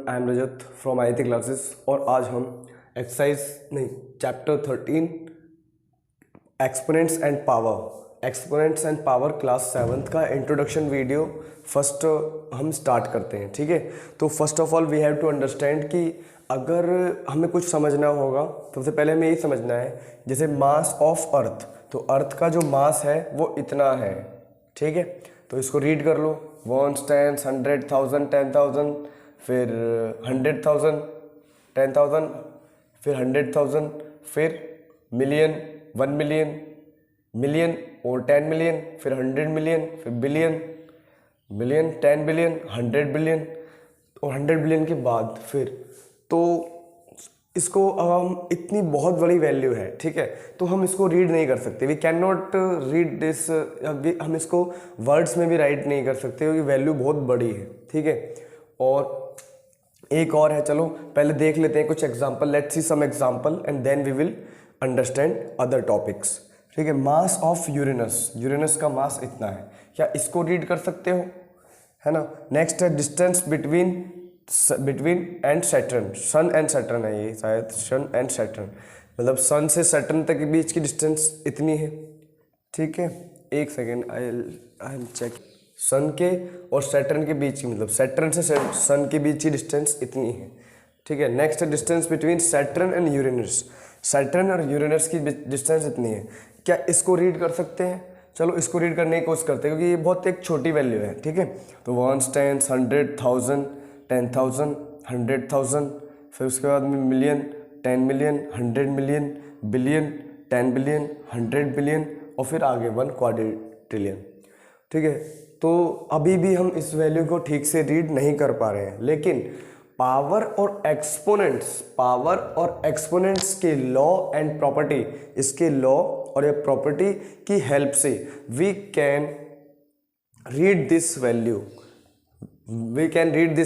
I am Rajat from IT classes और आज हम chapter 13 exponents and power class 7th का इंट्रोडक्शन वीडियो फर्स्ट हम स्टार्ट करते हैं। ठीक है, तो first of all we have to understand कि अगर हमें कुछ समझना होगा सबसे पहले हमें यही समझना है, जैसे मास ऑफ अर्थ, तो अर्थ का जो मास है वो इतना है। ठीक है, तो इसको रीड कर लो, 1 10 100 1000 10,000 फिर 100,000 10,000 फिर 100,000 फिर मिलियन 1 मिलियन मिलियन और 10 मिलियन फिर 100 मिलियन फिर बिलियन बिलियन 10 बिलियन 100 बिलियन और 100 बिलियन के बाद फिर, तो इसको हम इतनी बहुत बड़ी वैल्यू है। ठीक है, तो हम इसको रीड नहीं कर सकते, we can not read this, हम इसको वर्ड्स में भी राइट नहीं कर सकते क्योंकि वैल्यू बहुत बड़ी है। ठीक है, और एक और है, चलो पहले देख लेते हैं कुछ example, let's see some example and then we will understand other topics. ठीक है, मास ऑफ यूरेनस, यूरेनस का मास इतना है, क्या इसको रीड कर सकते हो, है ना। नेक्स्ट है distance between and Saturn, sun and Saturn है ये, शायद सन एंड सैटर्न, मतलब सन से सैटर्न तक के बीच की डिस्टेंस इतनी है। ठीक है, एक सेकेंड, आई एम चेक, सन के और सैटर्न के बीच की, मतलब सैटर्न से सन के बीच की डिस्टेंस इतनी है। ठीक है, नेक्स्ट है distance between Saturn and Uranus, Saturn और यूरेनस की डिस्टेंस इतनी है, क्या इसको रीड कर सकते हैं। चलो इसको रीड करने की कोशिश करते हैं क्योंकि ये बहुत एक छोटी वैल्यू है। ठीक है, तो 1 10 100,000 10,000 100,000 फिर उसके बाद में million 10 million 100 million billion 10 billion 100 billion और फिर आगे 1 क्वाड्रिलियन। ठीक है, तो अभी भी हम इस वैल्यू को ठीक से रीड नहीं कर पा रहे हैं, लेकिन पावर और एक्सपोनेंट्स के लॉ एंड प्रॉपर्टी, इसके लॉ और ये प्रॉपर्टी की हेल्प से we can read this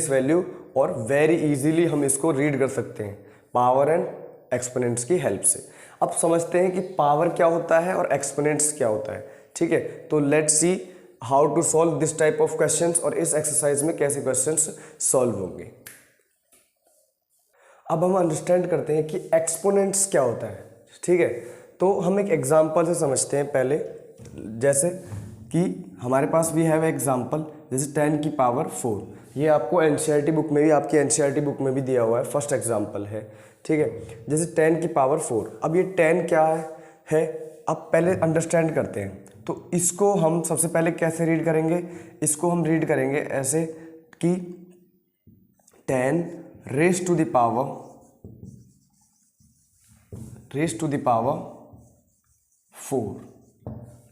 value और वेरी इजीली हम इसको रीड कर सकते हैं पावर एंड एक्सपोनेंट्स की हेल्प से। अब समझते हैं कि पावर क्या होता है और एक्सपोनेंट्स क्या होता है। ठीक है, तो let's see how to solve this type of questions और इस एक्सरसाइज में कैसे क्वेश्चंस सॉल्व होंगे। अब हम अंडरस्टैंड करते हैं कि एक्सपोनेंट्स क्या होता है। ठीक है, तो हम एक एग्जांपल से समझते हैं पहले, जैसे कि हमारे पास भी है एग्जांपल, जैसे 10 की पावर 4, ये आपको एनसीईआरटी बुक में भी, आपकी एनसीईआरटी बुक में भी दिया हुआ है, फर्स्ट एग्जांपल है। ठीक है, जैसे 10 की पावर 4, अब ये 10 क्या है अब पहले अंडरस्टैंड करते हैं। तो इसको हम सबसे पहले कैसे रीड करेंगे, इसको हम रीड करेंगे ऐसे कि 10 रेज टू द पावर 4।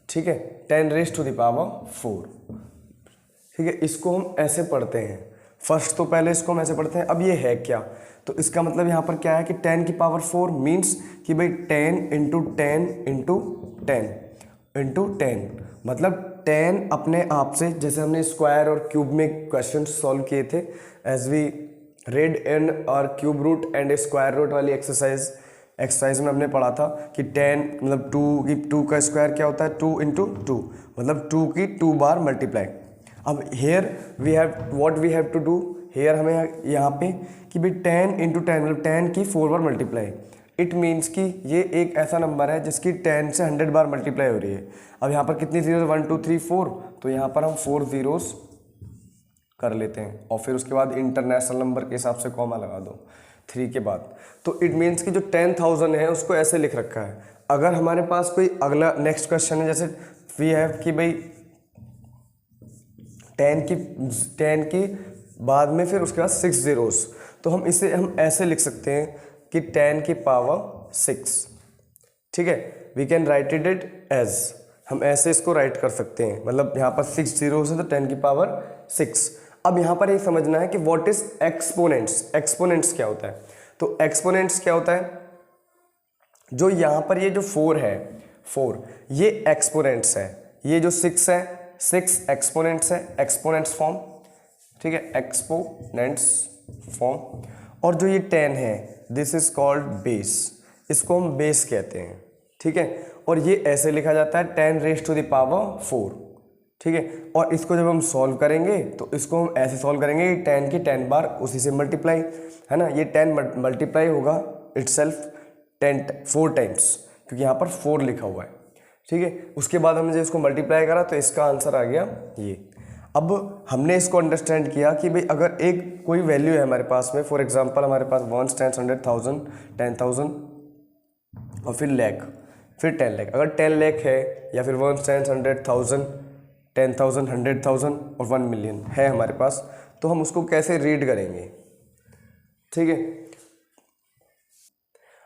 ठीक है, 10 रेज टू द पावर 4। ठीक है, इसको हम ऐसे पढ़ते हैं फर्स्ट, तो पहले इसको हम ऐसे पढ़ते हैं। अब ये है क्या, तो इसका मतलब यहाँ पर क्या है कि 10 की पावर 4 मीन्स कि भाई 10 इंटू 10 इंटू 10 इंटू 10, मतलब 10 अपने आप से, जैसे हमने स्क्वायर और क्यूब में क्वेश्चन सॉल्व किए थे, एज वी रेड इन और cube root and square root वाली एक्सरसाइज में हमने पढ़ा था कि 10 मतलब 2 का स्क्वायर क्या होता है, 2 इंटू 2, मतलब 2 की 2 बार मल्टीप्लाई। अब here what we have to do, here हमें यहाँ पे कि भाई 10 इंटू 10 मतलब 10 की 4 बार मल्टीप्लाई, इट मीन्स कि ये एक ऐसा नंबर है जिसकी 10 से 100 बार मल्टीप्लाई हो रही है। अब यहाँ पर कितनी जीरो, 1 2 3 4, तो यहाँ पर हम 4 जीरोस कर लेते हैं और फिर उसके बाद इंटरनेशनल नंबर के हिसाब से कॉमा लगा दो 3 के बाद। तो इट मीन्स कि जो 10,000 है उसको ऐसे लिख रखा है। अगर हमारे पास कोई अगला नेक्स्ट क्वेश्चन है, जैसे वी हैव कि भाई 10 की बाद में फिर उसके बाद 6 जीरोस, तो हम ऐसे लिख सकते हैं कि 10 की पावर 6। ठीक है, we can write it as, हम ऐसे इसको राइट कर सकते हैं, मतलब यहाँ पर 6 जीरोस है तो 10 की पावर 6। अब यहाँ पर ये समझना है कि व्हाट इज एक्सपोनेंट्स क्या होता है। तो एक्सपोनेंट्स क्या होता है, जो यहाँ पर ये जो 4 है, 4 ये एक्सपोनेंट्स है, ये जो 6 है 6 एक्सपोनेंट्स है, एक्सपोनेंट्स फॉर्म। ठीक है, एक्सपोनेंट्स फॉर्म, और जो ये 10 है दिस इज कॉल्ड बेस, इसको हम बेस कहते हैं। ठीक है, और ये ऐसे लिखा जाता है 10 रेज टू द पावर 4। ठीक है। और इसको जब हम सॉल्व करेंगे तो इसको हम ऐसे सॉल्व करेंगे कि 10 की 10 बार उसी से मल्टीप्लाई, है ना, ये 10 मल्टीप्लाई होगा इटसेल्फ 4 टाइम्स, क्योंकि यहाँ पर 4 लिखा हुआ है, ठीक है। उसके बाद हमने जब इसको मल्टीप्लाई करा तो इसका आंसर आ गया ये। अब हमने इसको अंडरस्टैंड किया कि भाई अगर एक कोई वैल्यू है हमारे पास में, फॉर एग्जांपल हमारे पास 1 10 100,000 10,000 और फिर लाख, फिर 10 लाख, अगर 10 लाख है या फिर 1 10 100,000 10,000 100,000 और 1 मिलियन है हमारे पास, तो हम उसको कैसे रीड करेंगे, ठीक है।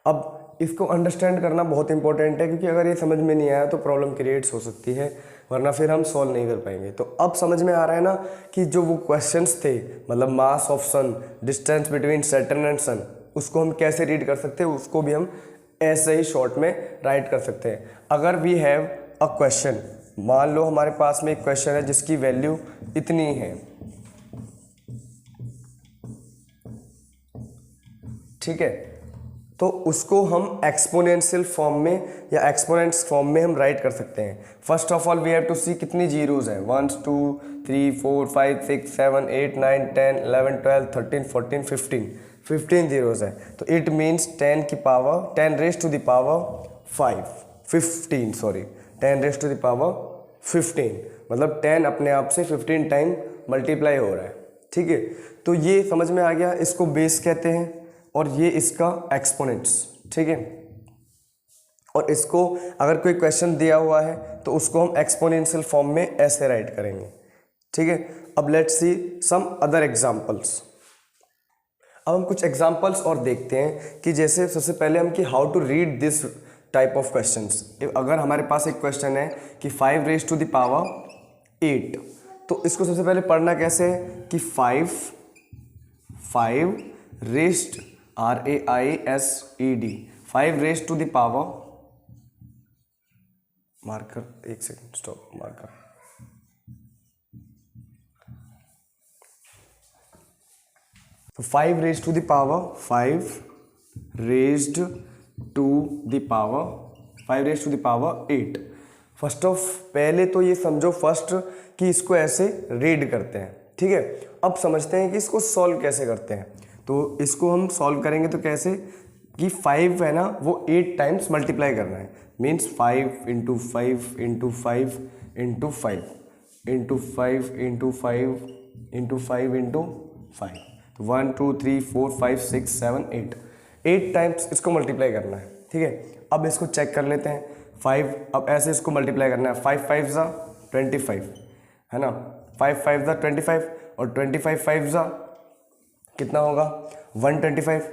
अब इसको अंडरस्टैंड करना बहुत इंपॉर्टेंट है, क्योंकि अगर ये समझ में नहीं आया तो प्रॉब्लम क्रिएट्स हो सकती है, वरना फिर हम सॉल्व नहीं कर पाएंगे। तो अब समझ में आ रहा है ना कि जो वो क्वेश्चंस थे, मतलब mass of sun, distance between Saturn and sun, उसको हम कैसे रीड कर सकते हैं, उसको भी हम ऐसे ही शॉर्ट में राइट कर सकते हैं। अगर वी हैव अ क्वेश्चन, मान लो हमारे पास में एक क्वेश्चन है जिसकी वैल्यू इतनी है, ठीक है, तो उसको हम एक्सपोनेंशियल फॉर्म में या एक्सपोनेंट्स फॉर्म में हम राइट कर सकते हैं। First of all we have to see कितनी जीरोज हैं, 1 2 3 4 5 6 7 8 9 10 11 12 13 14 15 जीरोज है। तो इट मीन्स 10 की power 10 raise to the power 10 raise to the power 15, मतलब 10 अपने आप से 15 टाइम मल्टीप्लाई हो रहा है, ठीक है। तो ये समझ में आ गया, इसको बेस कहते हैं और ये इसका एक्सपोनेंट्स, ठीक है। और इसको अगर कोई क्वेश्चन दिया हुआ है तो उसको हम एक्सपोनेंशियल फॉर्म में ऐसे राइट करेंगे, ठीक है। अब let's see some other examples. अब हम कुछ एग्जांपल्स और देखते हैं कि जैसे सबसे पहले हम कि how to read this type of questions. अगर हमारे पास एक क्वेश्चन है कि 5 रेज टू द पावर 8, तो इसको सबसे पहले पढ़ना कैसे है कि 5 raised RAISED 5 raise to the power, marker, एक सेकेंड, स्टॉप मार्कर, तो 5 raise to the power 5 raised to the power 8। First of पहले तो ये समझो फर्स्ट कि इसको ऐसे रीड करते हैं, ठीक है। अब समझते हैं कि इसको सॉल्व कैसे करते हैं। तो इसको हम सॉल्व करेंगे तो कैसे कि 5 है ना, वो 8 टाइम्स मल्टीप्लाई करना है, means 5 into 5 into 5 into 5 into 5 into 5 into 5 into 5, तो 1 2 3 4 5 6 7 8 टाइम्स इसको मल्टीप्लाई करना है, ठीक है। अब इसको चेक कर लेते हैं 5, अब ऐसे इसको मल्टीप्लाई करना है, 5 5 ज़ा 25, है ना, 5 5 ज़ा 25 और 25 5 ज़ा कितना होगा 125,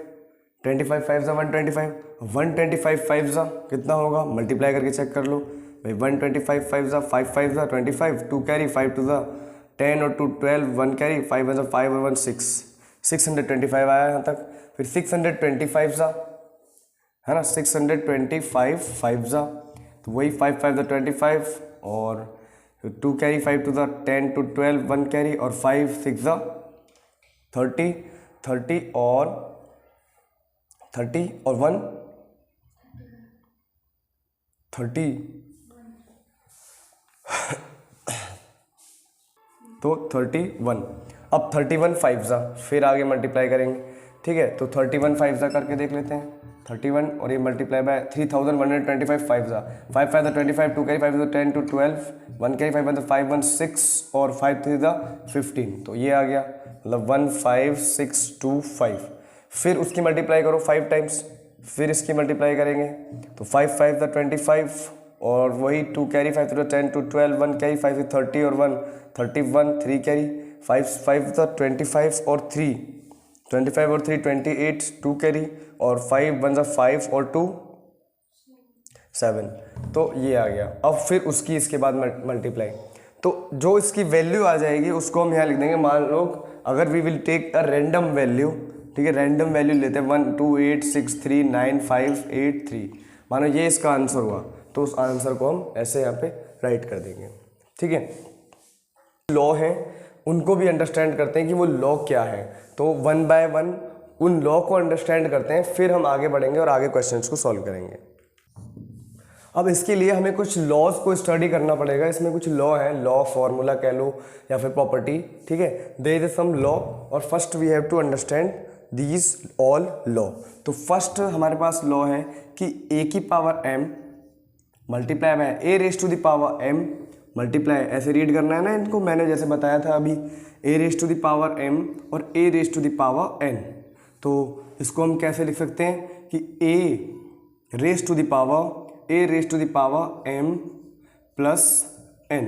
25 5 ज़ा 125, 125 5 ज़ा कितना होगा, मल्टीप्लाई करके चेक कर लो भाई, 125 5 ज़ा 5 5 ज़ा 25, 2 कैरी 5 2 ज़ा 10 और 2 12, 1 कैरी 5 1 ज़ा 5 और 1 6, 625 आया यहाँ तक। फिर 625 ज़ा, है ना, 625 5 ज़ा, तो वही 5 5 ज़ा 25 और 2 कैरी 5 2 ज़ा 10 2 12, 1 कैरी और 5 6 ज़ा 30 और 1 30, तो 31। अब 31 5 ज़ा, फिर आगे मल्टीप्लाई करेंगे, ठीक है। तो 31 5 ज़ा करके देख लेते हैं, 31 और ये मल्टीप्लाई बाय 3125 5 ज़ा, 5 5 ज़ा 25, 2 कैरी 5 ज़ा 10 2 12, 1 कैरी 5 ज़ा 5 1 6 और 5 3 ज़ा 15, तो ये आ गया, मतलब 1 5 6 2 5। फिर उसकी मल्टीप्लाई करो 5 टाइम्स, फिर इसकी मल्टीप्लाई करेंगे तो 5 5 ज़ा 25 और वही 2 कैरी 5 3 10 2 12, 1 कैरी 5 30 और 1 31, 3 कैरी 5 5 ज़ा 25 और 3 25 और 3 28, 2 कैरी और 5 1 ज़ा 5 और 2 7, तो ये आ गया। अब फिर उसकी इसके बाद मल्टीप्लाई, तो जो इसकी वैल्यू आ जाएगी उसको हम यहाँ लिख देंगे। मान लो अगर we will take a random value, ठीक है, रैंडम वैल्यू लेते हैं 1 2 8 6 3 9 5 8 3, मानो ये इसका आंसर हुआ, तो उस आंसर को हम ऐसे यहाँ पे राइट कर देंगे, ठीक है। लॉ है उनको भी अंडरस्टैंड करते हैं कि वो लॉ क्या है, तो 1 बाय 1 उन लॉ को अंडरस्टैंड करते हैं, फिर हम आगे बढ़ेंगे और आगे क्वेश्चंस को सॉल्व करेंगे। अब इसके लिए हमें कुछ लॉज को स्टडी करना पड़ेगा। इसमें कुछ लॉ है, लॉ फॉर्मूला कह लो या फिर प्रॉपर्टी, ठीक है। देयर इज सम लॉ और first we have to understand these all law. तो फर्स्ट हमारे पास लॉ है कि ए की पावर m मल्टीप्लाई में A raise to the power m multiply, ऐसे रीड करना है ना इनको, मैंने जैसे बताया था अभी, A raise to the power m और A raise to the power n। तो इसको हम कैसे लिख सकते हैं कि A raise to the power m plus n,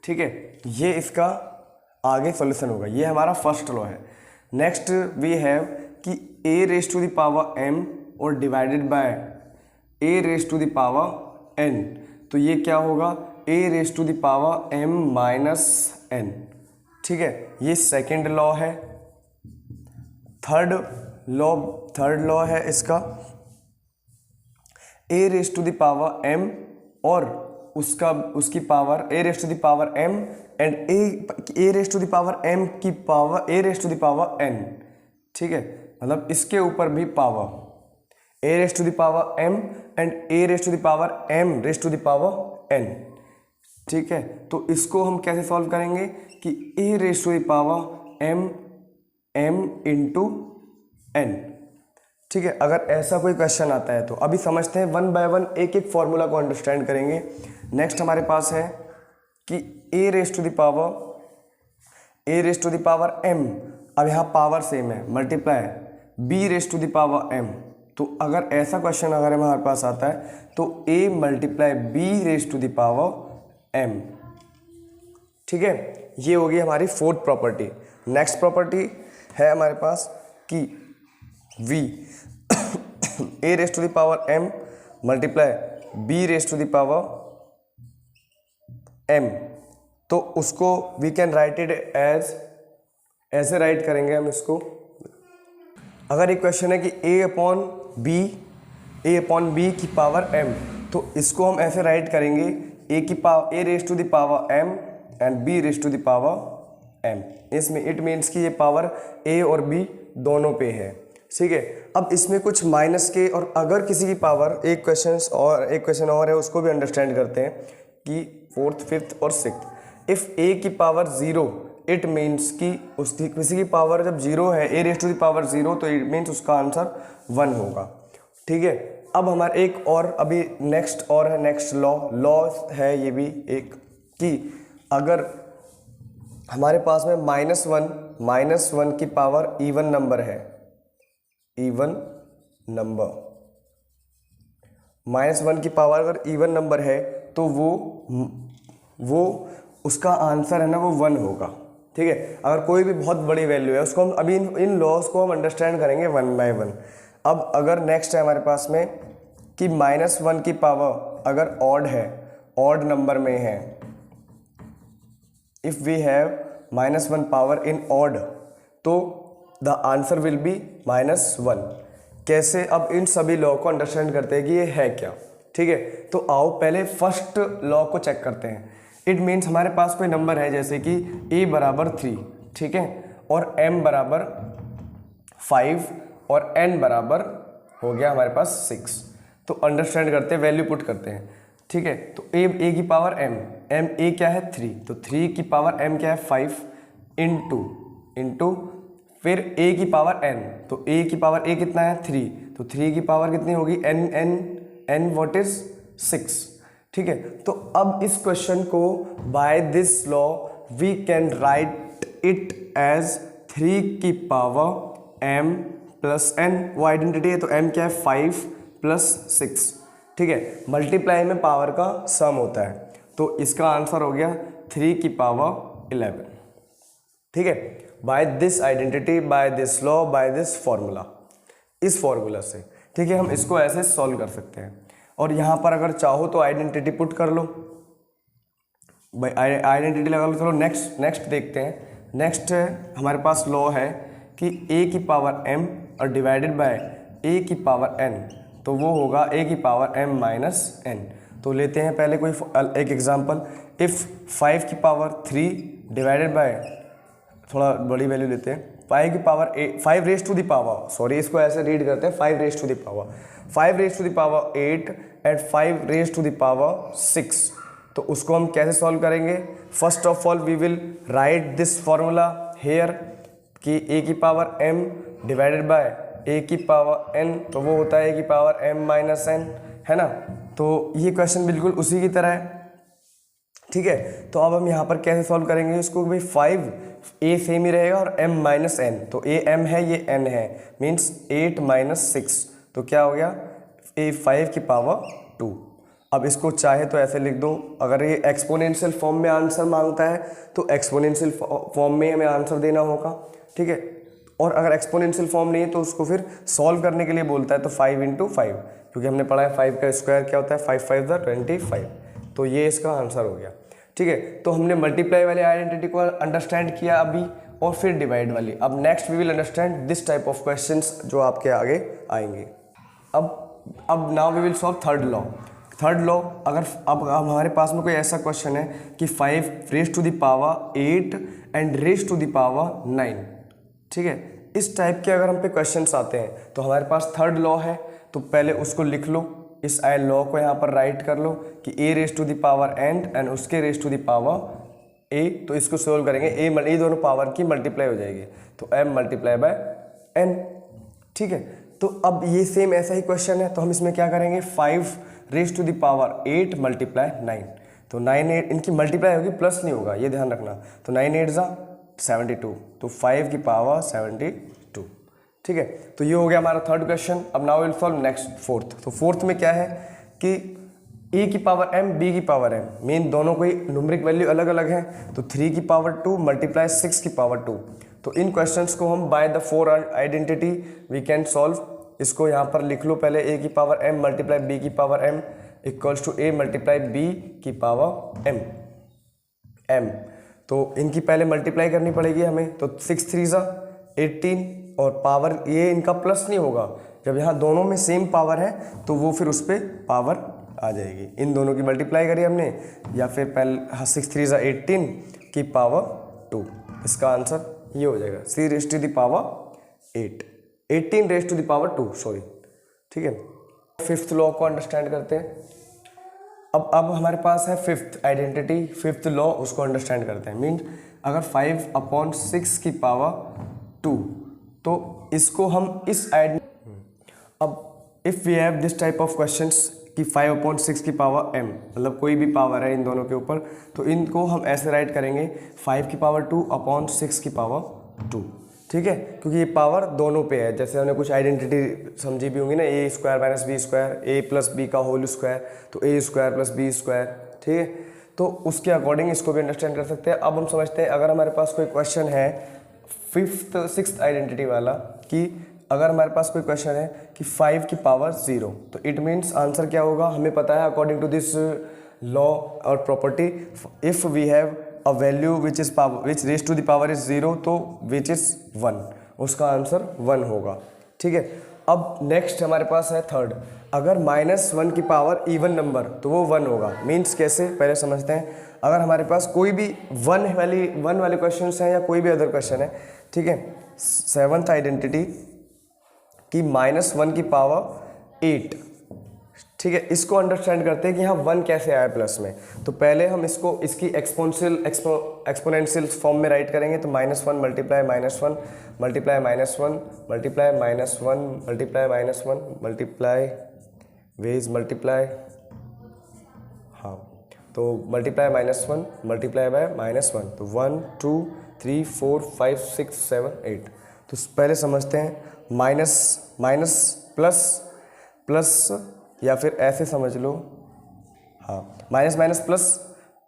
ठीक है। ये इसका आगे सॉल्यूशन होगा, ये हमारा फर्स्ट लॉ है। नेक्स्ट वी हैव कि a raise to the power m और divided by a raise to the power n, तो ये क्या होगा a raise to the power m minus n, ठीक है। ये सेकेंड लॉ है। थर्ड लॉ है इसका a raise to the power m और उसकी power a raise to the power m and a raise to the power m की power a raise to the power n, ठीक है। मतलब इसके ऊपर भी power a raise to the power m and a raise to the power m raise to the power n, ठीक है। तो इसको हम कैसे सॉल्व करेंगे कि a raise to the power m into n, ठीक है। अगर ऐसा कोई क्वेश्चन आता है तो अभी समझते हैं वन बाय वन, एक एक फॉर्मूला को अंडरस्टैंड करेंगे। नेक्स्ट हमारे पास है कि a raise to the power m, अब यहाँ पावर सेम है, multiply b raise to the power m। तो अगर ऐसा क्वेश्चन अगर हमारे पास आता है तो a multiply b raise to the power m, ठीक है। ये होगी हमारी फोर्थ प्रॉपर्टी। नेक्स्ट प्रॉपर्टी है हमारे पास कि v a raise to the power m multiply b raise to the power m, तो उसको we can write it as, ऐसे राइट करेंगे हम इसको। अगर एक क्वेश्चन है कि a अपॉन b की पावर m, तो इसको हम ऐसे राइट करेंगे a raise to the power m and b raise to the power m। इसमें इट मीन्स कि ये पावर a और b दोनों पे है, ठीक है। अब इसमें कुछ माइनस के, और अगर किसी की पावर, एक क्वेश्चन और है उसको भी अंडरस्टैंड करते हैं कि फोर्थ, फिफ्थ और सिक्स्थ। इफ़ a की पावर 0, इट मीन्स कि उसकी किसी की पावर जब 0 है, a raise to the power 0, तो इट मीन्स उसका आंसर 1 होगा, ठीक है। अब हमारा एक और अभी नेक्स्ट लॉ है ये भी एक, कि अगर हमारे पास में माइनस वन की पावर इवन नंबर है, माइनस वन की पावर अगर इवन नंबर है तो वो उसका आंसर है ना वो 1 होगा, ठीक है। अगर कोई भी बहुत बड़ी वैल्यू है उसको हम अभी इन लॉज को हम अंडरस्टैंड करेंगे वन बाय वन। अब अगर नेक्स्ट है हमारे पास में कि -1 की पावर अगर ऑड है, ऑड नंबर में है, if we have -1 power in odd, तो द आंसर विल बी -1। कैसे? अब इन सभी लॉ को अंडरस्टैंड करते हैं कि ये है क्या, ठीक है। तो आओ पहले फर्स्ट लॉ को चेक करते हैं। इट मीन्स हमारे पास कोई नंबर है जैसे कि a बराबर 3, ठीक है, और m बराबर 5 और n बराबर हो गया हमारे पास 6। तो अंडरस्टैंड करते हैं, वैल्यू पुट करते हैं, ठीक है। तो a की पावर m a क्या है 3, तो 3 की पावर m क्या है 5 इंटू फिर a की पावर n, तो a की पावर a कितना है 3, तो 3 की पावर कितनी होगी n व्हाट इज 6, ठीक है। तो अब इस क्वेश्चन को by this law we can write it as 3 की पावर m प्लस n, वो आइडेंटिटी है, तो m क्या है 5 प्लस 6, ठीक है। मल्टीप्लाई में पावर का सम होता है, तो इसका आंसर हो गया 3 की पावर 11, ठीक है। By this identity, by this law, by this formula, इस फॉर्मूला से, ठीक है, हम इसको ऐसे सॉल्व कर सकते हैं। और यहाँ पर अगर चाहो तो आइडेंटिटी पुट कर लो, भाई आइडेंटिटी लगा लो। चलो नेक्स्ट देखते हैं। नेक्स्ट हमारे पास लॉ है कि a की पावर m और डिवाइडेड बाय a की पावर n, तो वो होगा a की पावर m माइनस n। तो लेते हैं पहले कोई एक एग्जांपल। इफ़ 5 की पावर 3 डिवाइडेड बाय, थोड़ा बड़ी वैल्यू लेते हैं, 5 की power 5 raise to the power, sorry इसको ऐसे रीड करते हैं 5 raise to the power 5 raise to the power 8 and 5 raise to the power 6। तो उसको हम कैसे सॉल्व करेंगे? First of all we will write this formula here कि a की power m divided by a की पावर n, तो वो होता है a की पावर m माइनस n, है ना। तो ये क्वेश्चन बिल्कुल उसी की तरह है, ठीक है। तो अब हम यहाँ पर कैसे सॉल्व करेंगे इसको? भाई 5 a सेम ही रहेगा और m माइनस n, तो a m है ये n है, मीन्स 8 माइनस 6, तो क्या हो गया? a 5 की पावर 2। अब इसको चाहे तो ऐसे लिख दो, अगर ये एक्सपोनेंशियल फॉर्म में आंसर मांगता है तो एक्सपोनेंशियल फॉर्म में हमें आंसर देना होगा, ठीक है। और अगर एक्सपोनेंशियल फॉर्म नहीं है तो उसको फिर सॉल्व करने के लिए बोलता है, तो 5 इंटू 5, क्योंकि हमने पढ़ा है 5 का स्क्वायर क्या होता है, 5 5 = 25, तो ये इसका आंसर हो गया, ठीक है। तो हमने मल्टीप्लाई वाली आइडेंटिटी को अंडरस्टैंड किया अभी, और फिर डिवाइड वाली। अब next we will understand this type of questions जो आपके आगे आएंगे। अब now we will solve third law. Third law, अगर अब हमारे पास में कोई ऐसा क्वेश्चन है कि 5 raise to the power 8 and raise to the power 9, ठीक है, इस टाइप के अगर हम पे क्वेश्चंस आते हैं तो हमारे पास थर्ड लॉ है, तो पहले उसको लिख लो, इस आई लॉ को यहाँ पर राइट कर लो कि a raise to the power n and उसके raise to the power a, तो इसको सोल्व करेंगे, ये दोनों पावर की मल्टीप्लाई हो जाएगी, तो m मल्टीप्लाई बाय n, ठीक है। तो अब ये सेम ऐसा ही क्वेश्चन है, तो हम इसमें क्या करेंगे, 5 raise to the power 8 multiply 9, तो 9 8 इनकी मल्टीप्लाई होगी, प्लस नहीं होगा, ये ध्यान रखना, तो 9 8 = 72, तो 5 की पावर 72, ठीक है। तो ये हो गया हमारा थर्ड क्वेश्चन। अब now will solve next fourth. तो फोर्थ में क्या है कि a की पावर m b की पावर m, मीन दोनों कोई न्यूमरिक वैल्यू अलग अलग है, तो 3 की पावर 2 मल्टीप्लाई 6 की पावर 2। तो इन क्वेश्चंस को हम by the 4 identity we can solve. इसको यहाँ पर लिख लो पहले, a की पावर m मल्टीप्लाई b की power m equals to a multiply b की पावर m। तो इनकी पहले मल्टीप्लाई करनी पड़ेगी हमें, तो 6 3 = 18, और पावर ये इनका प्लस नहीं होगा, जब यहाँ दोनों में सेम पावर है तो वो फिर उस पर पावर आ जाएगी। इन दोनों की मल्टीप्लाई करी हमने, या फिर पहले 6 3 = 18 की पावर 2, इसका आंसर ये हो जाएगा, c raise to the power 8, 18 raise to the power 2, sorry, ठीक है। फिफ्थ लॉ को अंडरस्टैंड करते हैं। अब हमारे पास है फिफ्थ आइडेंटिटी, फिफ्थ लॉ, उसको अंडरस्टैंड करते हैं। मीन अगर 5/6 की पावर 2, तो इसको हम इस अब if we have this type of questions कि 5/6 की पावर m, मतलब कोई भी पावर है इन दोनों के ऊपर, तो इनको हम ऐसे राइट करेंगे 5 की पावर 2/6 की पावर 2, ठीक है, क्योंकि ये पावर दोनों पे है। जैसे हमने कुछ आइडेंटिटी समझी भी होंगी ना, a² - b² a+b का होल स्क्वायर, तो a² + b², ठीक है। तो उसके अकॉर्डिंग इसको भी अंडरस्टैंड कर सकते हैं। अब हम समझते हैं, अगर हमारे पास कोई क्वेश्चन है सिक्स्थ आइडेंटिटी वाला, कि अगर हमारे पास कोई क्वेश्चन है कि 5 की पावर 0, तो इट मीन्स आंसर क्या होगा, हमें पता है अकॉर्डिंग टू दिस लॉ और property, if we have a value which raise to the power is 0, तो विच इज़ 1, उसका आंसर 1 होगा, ठीक है। अब नेक्स्ट हमारे पास है थर्ड, अगर -1 की पावर इवन नंबर, तो वो 1 होगा। मीन्स कैसे, पहले समझते हैं। अगर हमारे पास कोई भी 1 वाले क्वेश्चन हैं या कोई भी अदर क्वेश्चन है, ठीक है, सेवन्थ आइडेंटिटी कि -1 की पावर 8, ठीक है, इसको अंडरस्टैंड करते हैं कि यहाँ 1 कैसे आया प्लस में। तो पहले हम इसको इसकी एक्सपोनेंशियल फॉर्म में राइट करेंगे, तो -1 multiply -1 multiply -1 multiply -1 multiply -1 multiply वेज मल्टीप्लाई, हाँ, तो मल्टीप्लाई -1 मल्टीप्लाई बाय -1, तो 1 2 3 4 5 6 7 8। तो पहले समझते हैं, माइनस प्लस प्लस, या फिर ऐसे समझ लो, हाँ, minus minus plus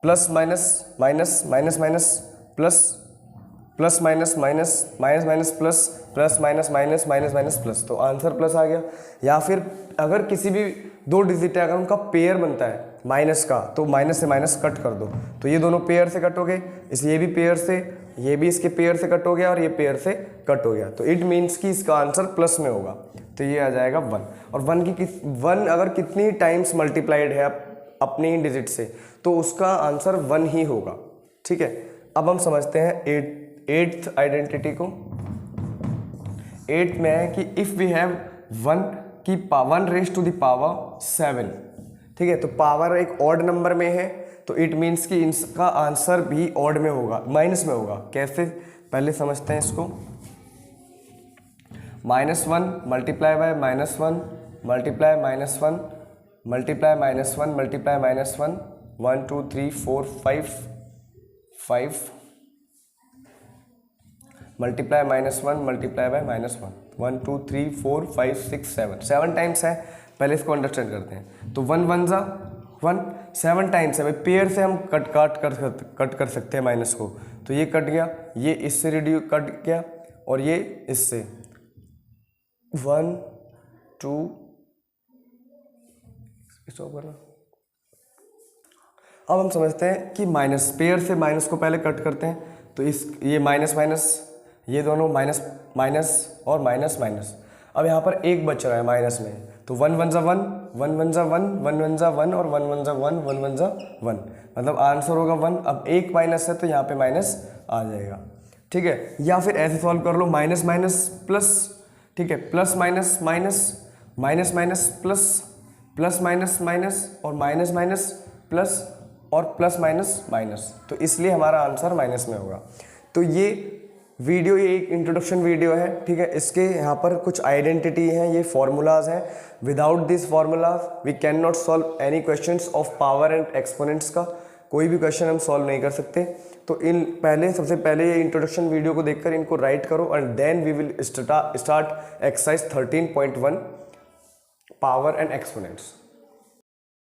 plus minus minus minus minus plus plus minus minus minus minus plus plus minus minus minus minus plus, तो आंसर प्लस आ गया। या फिर अगर किसी भी 2 डिजिट है, अगर उनका पेयर बनता है माइनस का, तो माइनस से माइनस कट कर दो, तो ये दोनों पेयर से कट हो गए, ये भी पेयर से, ये भी इसके पेयर से कट हो गया और ये पेयर से कट हो गया, तो इट मीन्स कि इसका आंसर प्लस में होगा, तो ये आ जाएगा 1। और 1 अगर कितनी टाइम्स मल्टीप्लाइड है अपनी ही डिजिट से, तो उसका आंसर 1 ही होगा, ठीक है। अब हम समझते हैं एट्थ आइडेंटिटी को, 8 में है कि if we have 1 raise to the power 7, ठीक है, तो पावर एक ऑड नंबर में है तो इट मीन्स कि इसका आंसर भी ऑड में होगा, माइनस में होगा। कैसे, पहले समझते हैं इसको। -1 multiply by -1 multiply -1 multiply -1 multiply -1 1 2 3 4 5 multiply -1 multiply by -1 1 2 3 4 5 6 7 times है। पहले इसको अंडरस्टैंड करते हैं। तो 1 1 जा 1, 7 टाइम्स है भाई। पेयर से हम कट कर सकते हैं माइनस को। तो ये कट गया, ये इससे रिड्यूस कट गया और ये इससे 1 2 करना। अब हम समझते हैं कि माइनस, पेयर से माइनस को पहले कट करते हैं। तो इस ये माइनस माइनस, ये दोनों माइनस माइनस और माइनस माइनस। अब यहाँ पर एक बच रहा है माइनस में, तो 1 1 जा 1 1 1 जा 1 1 1 जा 1 और 1 1 जा 1 1 1 जा 1, मतलब आंसर होगा 1। अब एक माइनस है तो यहाँ पे माइनस आ जाएगा, ठीक है। या फिर ऐसे सॉल्व कर लो, माइनस माइनस प्लस, ठीक है, plus minus minus, minus minus plus, plus minus minus और माइनस माइनस प्लस और प्लस माइनस माइनस, तो इसलिए हमारा आंसर माइनस में होगा। तो ये वीडियो, ये एक इंट्रोडक्शन वीडियो है, ठीक है। इसके यहाँ पर कुछ आइडेंटिटी हैं, ये फार्मूलाज हैं। Without this formulas we can not solve any questions of power and exponents का कोई भी क्वेश्चन हम सॉल्व नहीं कर सकते। तो इन सबसे पहले ये इंट्रोडक्शन वीडियो को देखकर इनको राइट करो and then we will start exercise 13.1 power and exponents.